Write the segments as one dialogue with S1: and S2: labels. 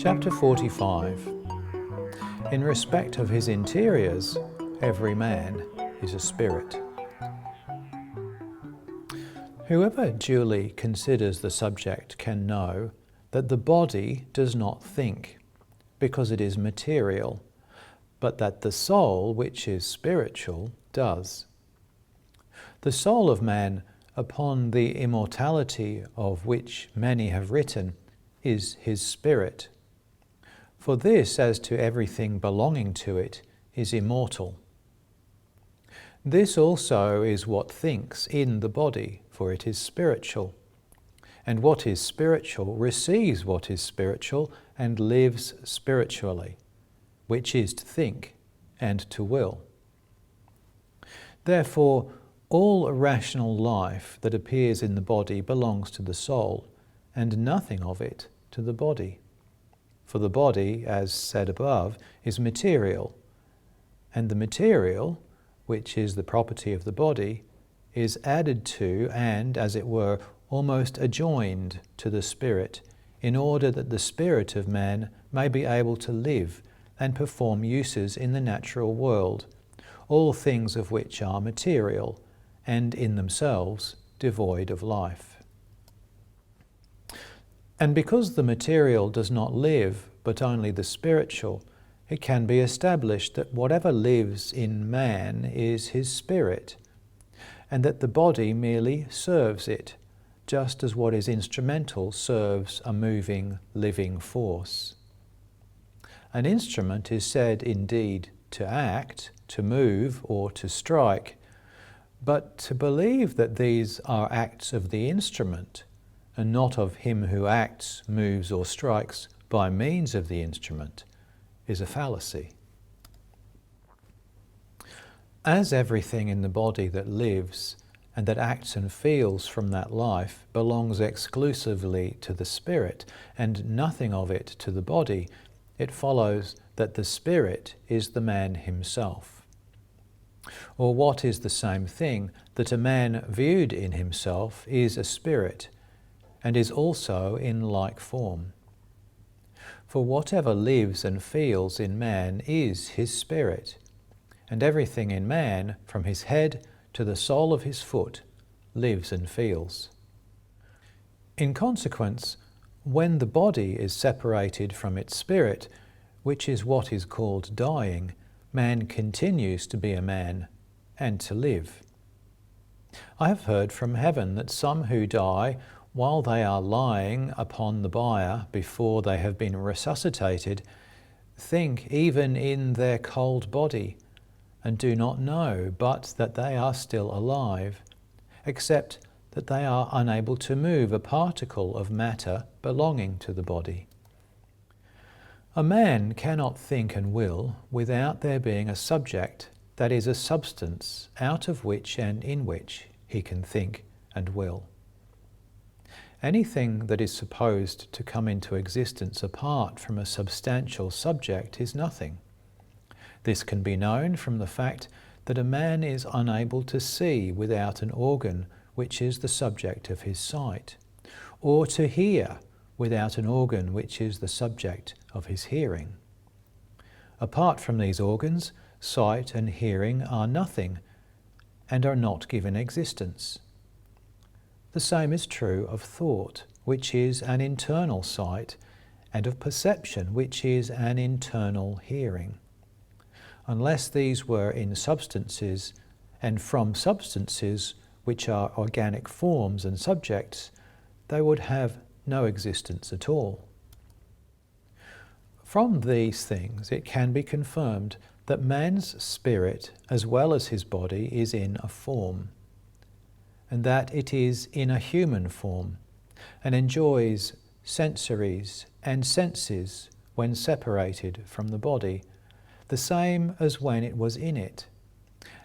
S1: Chapter 45. In respect of his interiors, every man is a spirit. Whoever duly considers the subject can know that the body does not think, because it is material, but that the soul, which is spiritual, does. The soul of man, upon the immortality of which many have written, is his spirit. For this, as to everything belonging to it, is immortal. This also is what thinks in the body, for it is spiritual. And what is spiritual receives what is spiritual and lives spiritually, which is to think and to will. Therefore, all rational life that appears in the body belongs to the soul, and nothing of it to the body. For the body, as said above, is material, and the material, which is the property of the body, is added to and, as it were, almost adjoined to the spirit, in order that the spirit of man may be able to live and perform uses in the natural world, all things of which are material, and in themselves devoid of life. And because the material does not live, but only the spiritual, it can be established that whatever lives in man is his spirit, and that the body merely serves it, just as what is instrumental serves a moving, living force. An instrument is said indeed to act, to move, or to strike, but to believe that these are acts of the instrument, and not of him who acts, moves, or strikes by means of the instrument, is a fallacy. As everything in the body that lives and that acts and feels from that life belongs exclusively to the spirit, and nothing of it to the body, it follows that the spirit is the man himself. Or what is the same thing, that a man viewed in himself is a spirit, and is also in like form. For whatever lives and feels in man is his spirit, and everything in man, from his head to the sole of his foot, lives and feels. In consequence, when the body is separated from its spirit, which is what is called dying, man continues to be a man and to live. I have heard from heaven that some who die while they are lying upon the bier before they have been resuscitated, think even in their cold body, and do not know but that they are still alive, except that they are unable to move a particle of matter belonging to the body. A man cannot think and will without there being a subject, that is, a substance, out of which and in which he can think and will. Anything that is supposed to come into existence apart from a substantial subject is nothing. This can be known from the fact that a man is unable to see without an organ which is the subject of his sight, or to hear without an organ which is the subject of his hearing. Apart from these organs, sight and hearing are nothing and are not given existence. The same is true of thought, which is an internal sight, and of perception, which is an internal hearing. Unless these were in substances, and from substances which are organic forms and subjects, they would have no existence at all. From these things it can be confirmed that man's spirit, as well as his body, is in a form, and that it is in a human form, and enjoys sensories and senses when separated from the body, the same as when it was in it,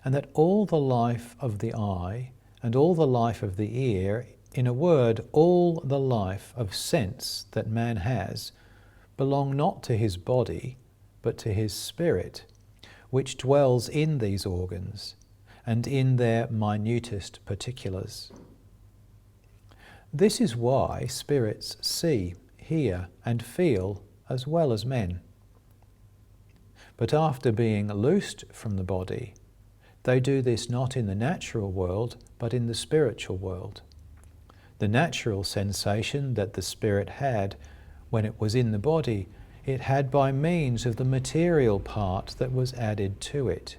S1: and that all the life of the eye and all the life of the ear, in a word, all the life of sense that man has, belong not to his body, but to his spirit, which dwells in these organs, and in their minutest particulars. This is why spirits see, hear, and feel as well as men. But after being loosed from the body, they do this not in the natural world, but in the spiritual world. The natural sensation that the spirit had when it was in the body, it had by means of the material part that was added to it.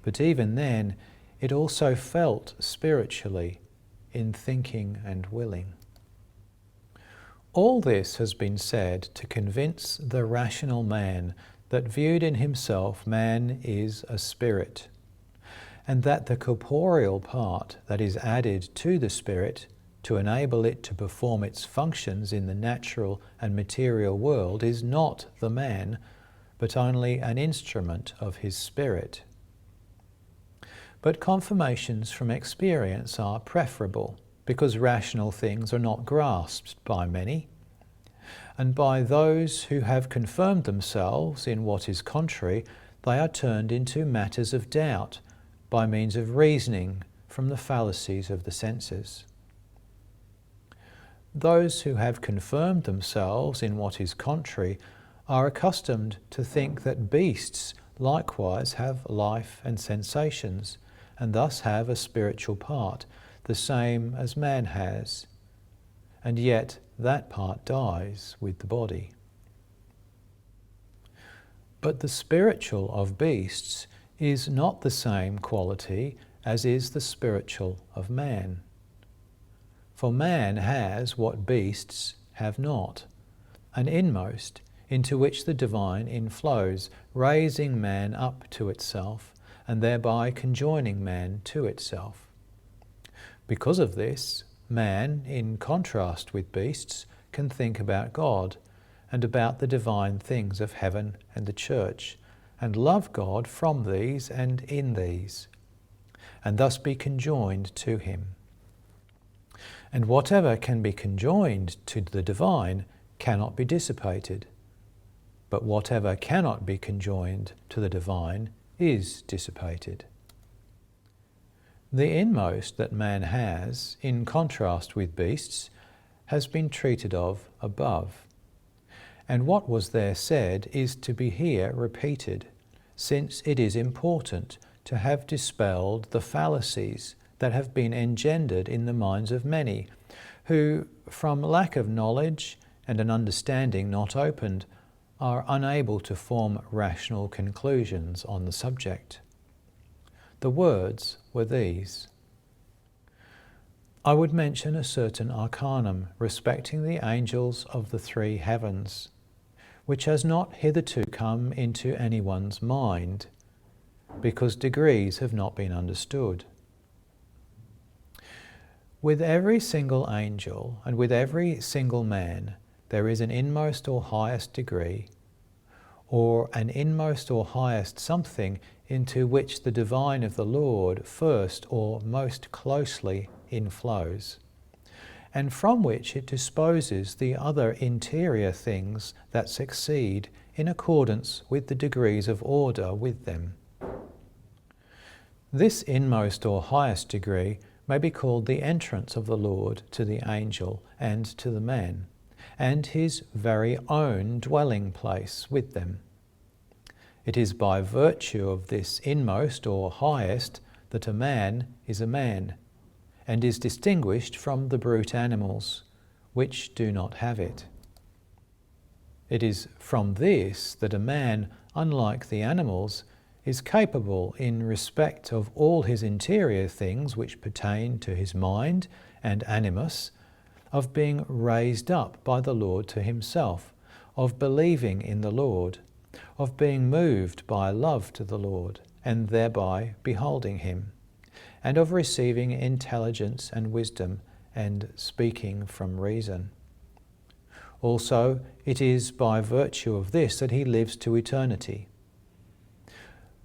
S1: But even then, it also felt spiritually in thinking and willing. All this has been said to convince the rational man that viewed in himself man is a spirit, and that the corporeal part that is added to the spirit to enable it to perform its functions in the natural and material world is not the man, but only an instrument of his spirit. But confirmations from experience are preferable, because rational things are not grasped by many, and by those who have confirmed themselves in what is contrary, they are turned into matters of doubt by means of reasoning from the fallacies of the senses. Those who have confirmed themselves in what is contrary are accustomed to think that beasts likewise have life and sensations, and thus have a spiritual part, the same as man has, and yet that part dies with the body. But the spiritual of beasts is not the same quality as is the spiritual of man. For man has what beasts have not, an inmost into which the divine inflows, raising man up to itself, and thereby conjoining man to itself. Because of this, man, in contrast with beasts, can think about God and about the divine things of heaven and the church, and love God from these and in these, and thus be conjoined to him. And whatever can be conjoined to the divine cannot be dissipated, but whatever cannot be conjoined to the divine is dissipated. The inmost that man has, in contrast with beasts, has been treated of above. And what was there said is to be here repeated, since it is important to have dispelled the fallacies that have been engendered in the minds of many, who, from lack of knowledge and an understanding not opened, are unable to form rational conclusions on the subject. The words were these: I would mention a certain arcanum respecting the angels of the three heavens, which has not hitherto come into anyone's mind, because degrees have not been understood. With every single angel and with every single man, there is an inmost or highest degree, or an inmost or highest something into which the divine of the Lord first or most closely inflows, and from which it disposes the other interior things that succeed in accordance with the degrees of order with them. This inmost or highest degree may be called the entrance of the Lord to the angel and to the man, and his very own dwelling place with them. It is by virtue of this inmost or highest that a man is a man, and is distinguished from the brute animals, which do not have it. It is from this that a man, unlike the animals, is capable in respect of all his interior things which pertain to his mind and animus, of being raised up by the Lord to himself, of believing in the Lord, of being moved by love to the Lord, and thereby beholding him, and of receiving intelligence and wisdom, and speaking from reason. Also, it is by virtue of this that he lives to eternity.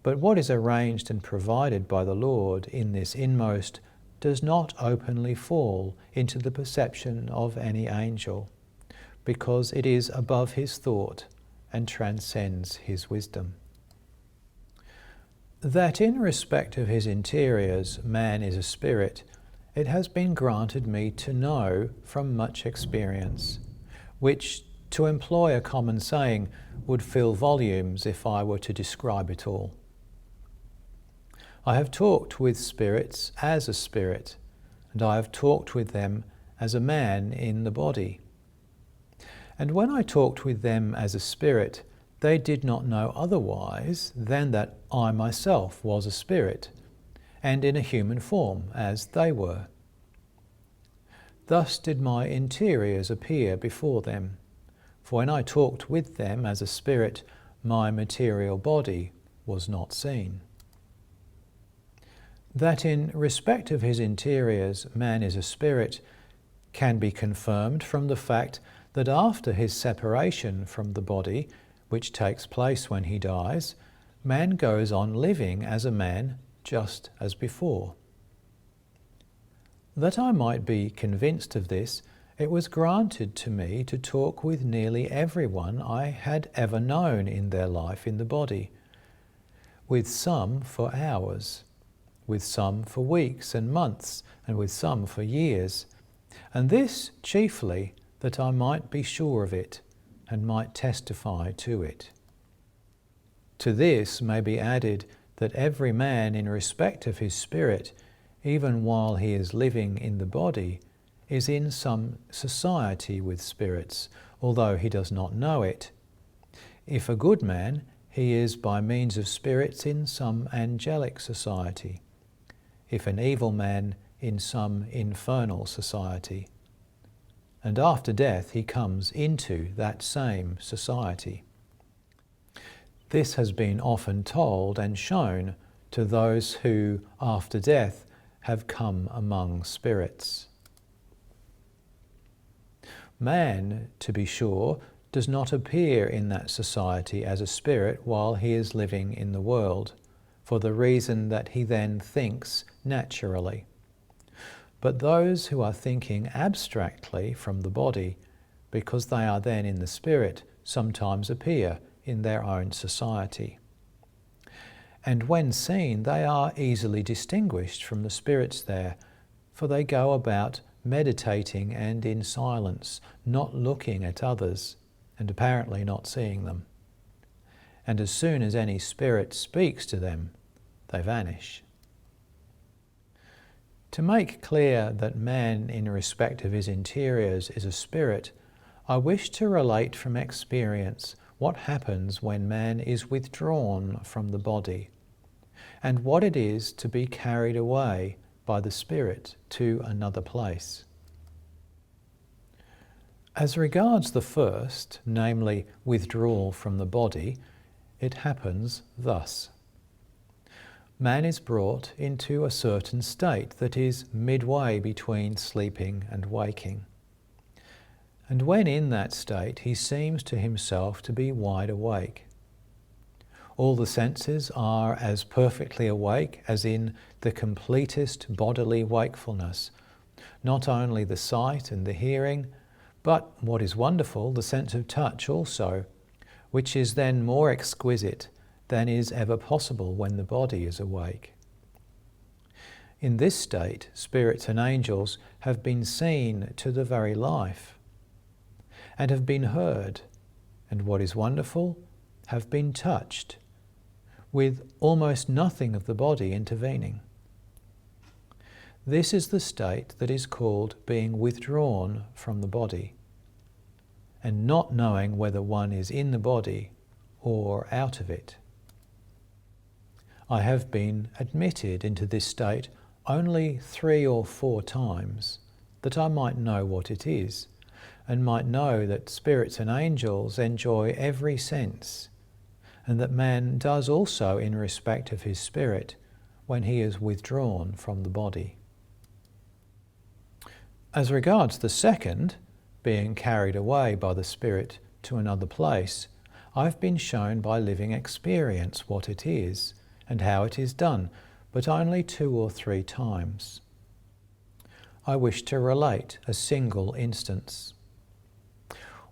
S1: But what is arranged and provided by the Lord in this inmost does not openly fall into the perception of any angel, because it is above his thought and transcends his wisdom. That in respect of his interiors man is a spirit, it has been granted me to know from much experience, which To employ a common saying would fill volumes if I were to describe it all. I have talked with spirits as a spirit, and I have talked with them as a man in the body. And when I talked with them as a spirit, they did not know otherwise than that I myself was a spirit, and in a human form, as they were. Thus did my interiors appear before them, for when I talked with them as a spirit, my material body was not seen. That in respect of his interiors man is a spirit can be confirmed from the fact that after his separation from the body, which takes place when he dies, man goes on living as a man just as before. That I might be convinced of this, it was granted to me to talk with nearly everyone I had ever known in their life in the body, with some for hours, with some for weeks and months, and with some for years, and this chiefly that I might be sure of it, and might testify to it. To this may be added that every man in respect of his spirit, even while he is living in the body, is in some society with spirits, although he does not know it. If a good man, he is by means of spirits in some angelic society. If an evil man, in some infernal society. And after death he comes into that same society. This has been often told and shown to those who, after death, have come among spirits. Man, to be sure, does not appear in that society as a spirit while he is living in the world, for the reason that he then thinks naturally. But those who are thinking abstractly from the body, because they are then in the spirit, sometimes appear in their own society. And when seen, they are easily distinguished from the spirits there, for they go about meditating and in silence, not looking at others, and apparently not seeing them. And as soon as any spirit speaks to them, they vanish. To make clear that man in respect of his interiors is a spirit, I wish to relate from experience what happens when man is withdrawn from the body, and what it is to be carried away by the spirit to another place. As regards the first, namely withdrawal from the body, it happens thus. Man is brought into a certain state that is midway between sleeping and waking. And when in that state, he seems to himself to be wide awake. All the senses are as perfectly awake as in the completest bodily wakefulness, not only the sight and the hearing, but, what is wonderful, the sense of touch also, which is then more exquisite than is ever possible when the body is awake. In this state, spirits and angels have been seen to the very life, and have been heard, and what is wonderful, have been touched, with almost nothing of the body intervening. This is the state that is called being withdrawn from the body, and not knowing whether one is in the body or out of it. I have been admitted into this state only 3 or 4 times, that I might know what it is, and might know that spirits and angels enjoy every sense, and that man does also in respect of his spirit when he is withdrawn from the body. As regards the second, being carried away by the spirit to another place, I've been shown by living experience what it is and how it is done, but only 2 or 3 times. I wish to relate a single instance.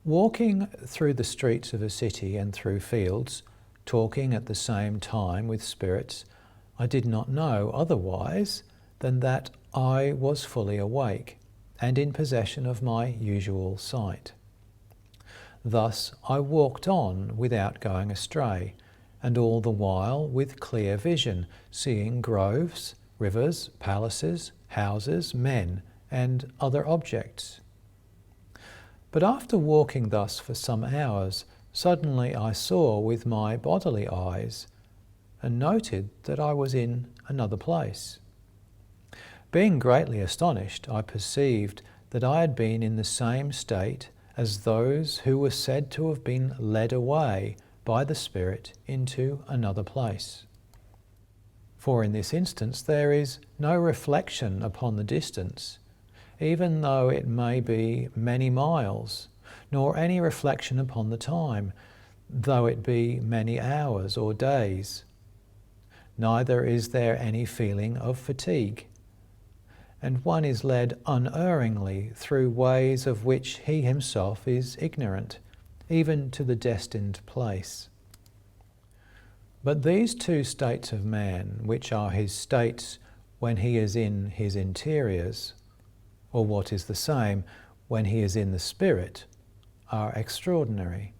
S1: Walking through the streets of a city and through fields, talking at the same time with spirits, I did not know otherwise than that I was fully awake and in possession of my usual sight. Thus I walked on without going astray, and all the while with clear vision, seeing groves, rivers, palaces, houses, men, and other objects. But after walking thus for some hours, suddenly I saw with my bodily eyes, and noted that I was in another place. Being greatly astonished, I perceived that I had been in the same state as those who were said to have been led away by the Spirit into another place. For in this instance there is no reflection upon the distance, even though it may be many miles, nor any reflection upon the time, though it be many hours or days. Neither is there any feeling of fatigue, and one is led unerringly through ways of which he himself is ignorant, even to the destined place. But these two states of man, which are his states when he is in his interiors, or what is the same, when he is in the Spirit, are extraordinary.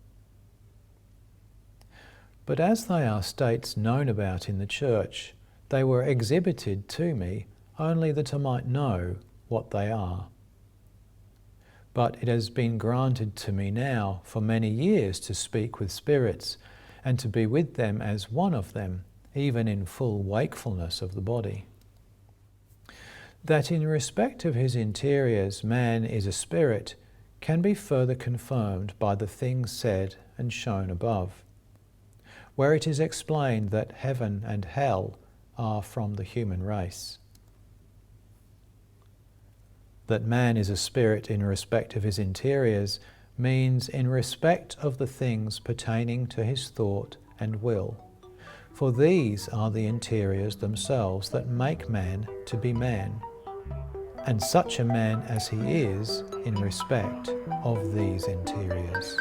S1: But as they are states known about in the Church, they were exhibited to me only that I might know what they are. But it has been granted to me now for many years to speak with spirits, and to be with them as one of them, even in full wakefulness of the body. That in respect of his interiors man is a spirit can be further confirmed by the things said and shown above, where it is explained that heaven and hell are from the human race. That man is a spirit in respect of his interiors means in respect of the things pertaining to his thought and will, for these are the interiors themselves that make man to be man, and such a man as he is in respect of these interiors.